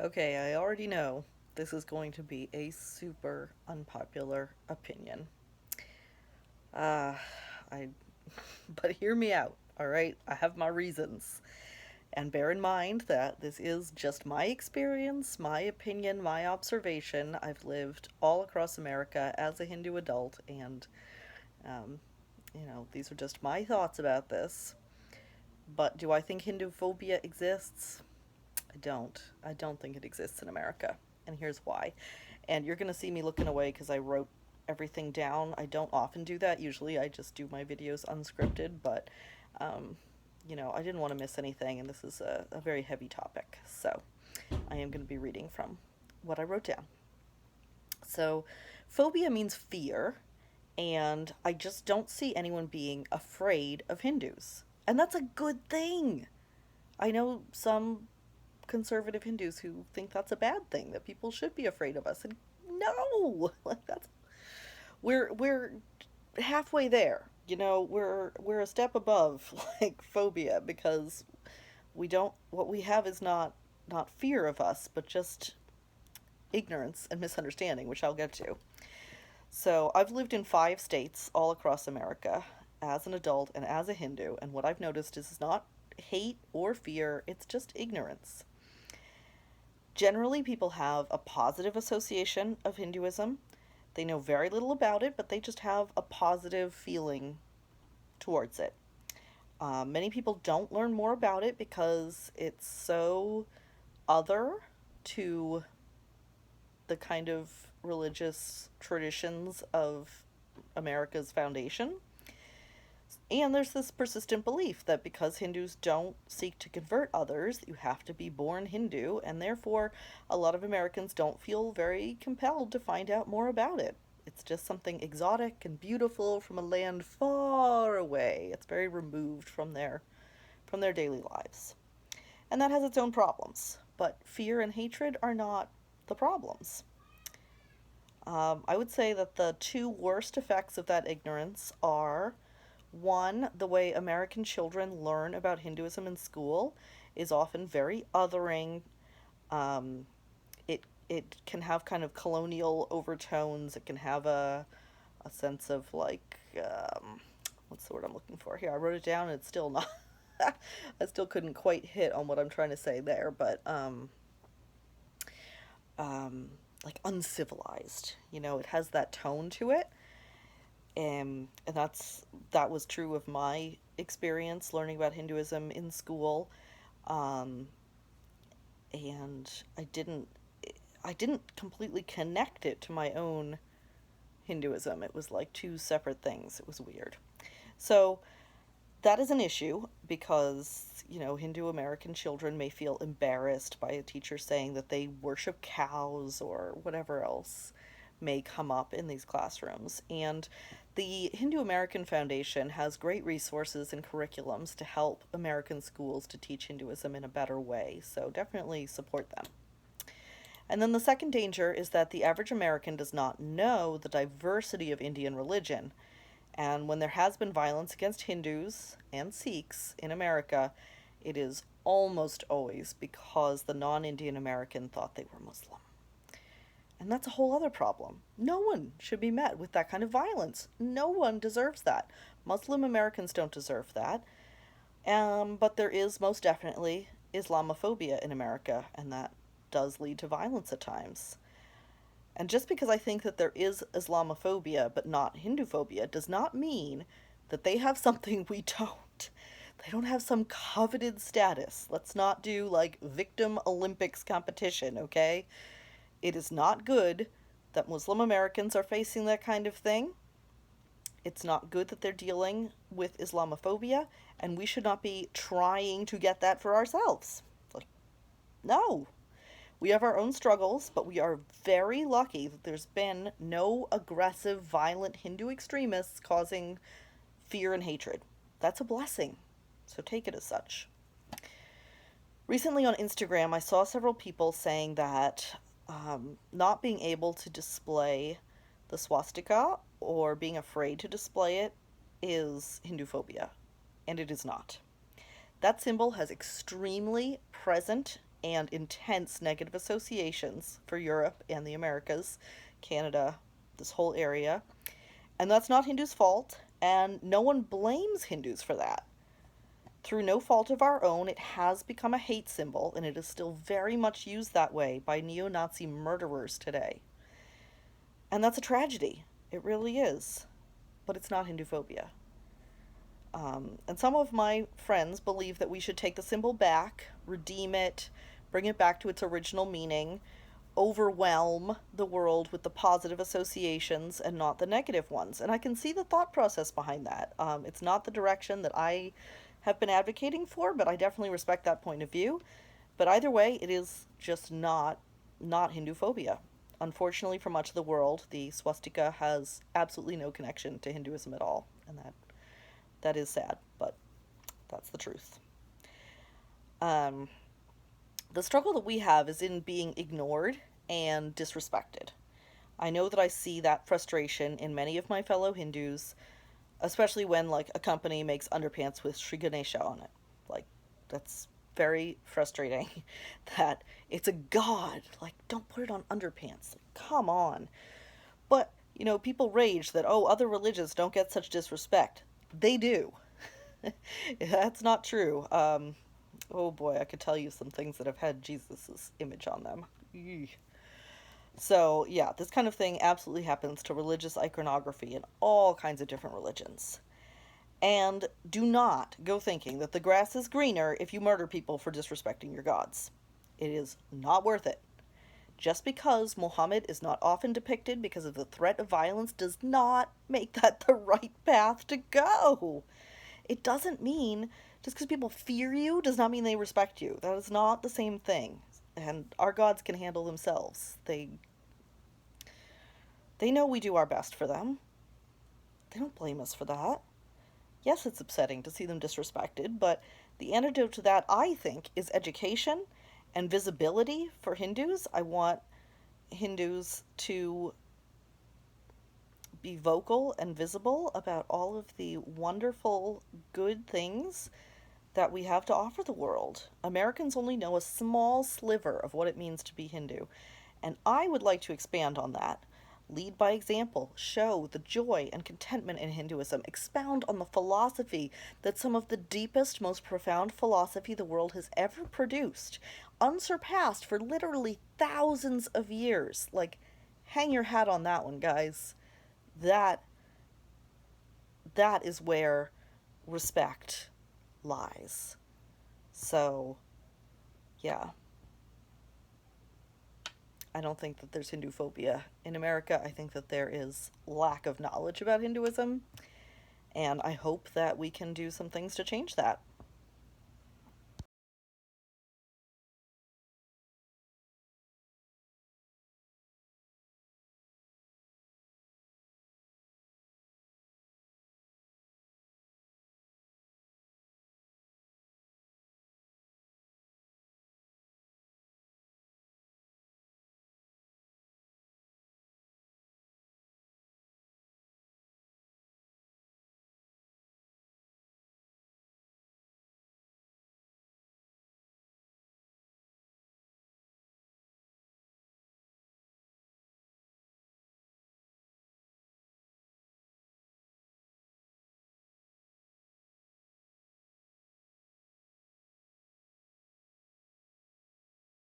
Okay, I already know this is going to be a super unpopular opinion. Uh, I, but hear me out, all right? I have my reasons. And bear in mind that this is just my experience, my opinion, my observation. I've lived all across America as a Hindu adult, and, um, these are just my thoughts about this. But do I think Hinduphobia exists? I don't. I don't think it exists in America. And here's why. And you're going to see me looking away because I wrote everything down. I don't often do that. Usually I just do my videos unscripted, but, um, I didn't want to miss anything, and this is a very heavy topic. So I am going to be reading from what I wrote down. So, phobia means fear, and I just don't see anyone being afraid of Hindus. And that's a good thing. I know some conservative Hindus who think that's a bad thing, that people should be afraid of us. And no, like that's we're halfway there. We're a step above like phobia, because we don't what we have is not fear of us, but just ignorance and misunderstanding, which I'll get to. So, I've lived in 5 states all across America as an adult and as a Hindu, and what I've noticed is not hate or fear, it's just ignorance. Generally, people have a positive association of Hinduism. They know very little about it, but they just have a positive feeling towards it. Many people don't learn more about it because it's so other to the kind of religious traditions of America's foundation. And there's this persistent belief that because Hindus don't seek to convert others, you have to be born Hindu, and therefore a lot of Americans don't feel very compelled to find out more about it. It's just something exotic and beautiful from a land far away. It's very removed from their daily lives. And that has its own problems, but fear and hatred are not the problems. I would say that the two worst effects of that ignorance are: one, the way American children learn about Hinduism in school is often very othering. Um, it can have kind of colonial overtones. It can have a sense of like, what's the word I'm looking for here? I wrote it down and it's still not. I still couldn't quite hit on what I'm trying to say there, but um, like uncivilized. It has that tone to it. And that was true of my experience learning about Hinduism in school. Um, and I didn't completely connect it to my own Hinduism. It was like two separate things. It was weird. So that is an issue because, Hindu American children may feel embarrassed by a teacher saying that they worship cows or whatever else may come up in these classrooms. And the Hindu American Foundation has great resources and curriculums to help American schools to teach Hinduism in a better way, so definitely support them. And then the second danger is that the average American does not know the diversity of Indian religion. And when there has been violence against Hindus and Sikhs in America, it is almost always because the non Indian American thought they were Muslim. And that's a whole other problem. No one should be met with that kind of violence. No one deserves that. Muslim Americans don't deserve that. But there is most definitely Islamophobia in America, and that does lead to violence at times. And just because I think that there is Islamophobia but not Hinduphobia does not mean that they have something we don't. They don't have some coveted status. Let's not do like victim Olympics competition, okay? It is not good that Muslim Americans are facing that kind of thing. It's not good that they're dealing with Islamophobia, and we should not be trying to get that for ourselves. Like, no. We have our own struggles, but we are very lucky that there's been no aggressive, violent Hindu extremists causing fear and hatred. That's a blessing, so take it as such. Recently on Instagram, I saw several people saying that not being able to display the swastika or being afraid to display it is Hinduphobia, and it is not. That symbol has extremely present and intense negative associations for Europe and the Americas, Canada, this whole area. And that's not Hindus' fault, and no one blames Hindus for that. Through no fault of our own, it has become a hate symbol, and it is still very much used that way by neo-Nazi murderers today. And that's a tragedy. It really is. But it's not Hinduphobia. And some of my friends believe that we should take the symbol back, redeem it, bring it back to its original meaning, overwhelm the world with the positive associations and not the negative ones. And I can see the thought process behind that. It's not the direction that I have been advocating for, but I definitely respect that point of view. But either way, it is just not Hinduphobia. Unfortunately, for much of the world, the swastika has absolutely no connection to Hinduism at all, and that is sad, but that's the truth. Um, the struggle that we have is in being ignored and disrespected. I know that I see that frustration in many of my fellow Hindus, especially when like a company makes underpants with Sri Ganesha on it. Like, that's very frustrating that it's a god. Like, don't put it on underpants. Like, come on. But, people rage that, oh, other religions don't get such disrespect. They do. That's not true. Oh boy, I could tell you some things that have had Jesus's image on them. Eesh. So, yeah, this kind of thing absolutely happens to religious iconography in all kinds of different religions. And do not go thinking that the grass is greener if you murder people for disrespecting your gods. It is not worth it. Just because Muhammad is not often depicted because of the threat of violence does not make that the right path to go. It doesn't mean, just because people fear you does not mean they respect you. That is not the same thing. And our gods can handle themselves. They know we do our best for them. They don't blame us for that. Yes, it's upsetting to see them disrespected, but the antidote to that, I think, is education and visibility for Hindus. I want Hindus to be vocal and visible about all of the wonderful, good things that we have to offer the world. Americans only know a small sliver of what it means to be Hindu, and I would like to expand on that. Lead by example, show the joy and contentment in Hinduism, expound on the philosophy that some of the deepest, most profound philosophy the world has ever produced, unsurpassed for literally thousands of years. Like, hang your hat on that one, guys. That is where respect lies. So, yeah. I don't think that there's Hinduphobia in America. I think that there is lack of knowledge about Hinduism, and I hope that we can do some things to change that.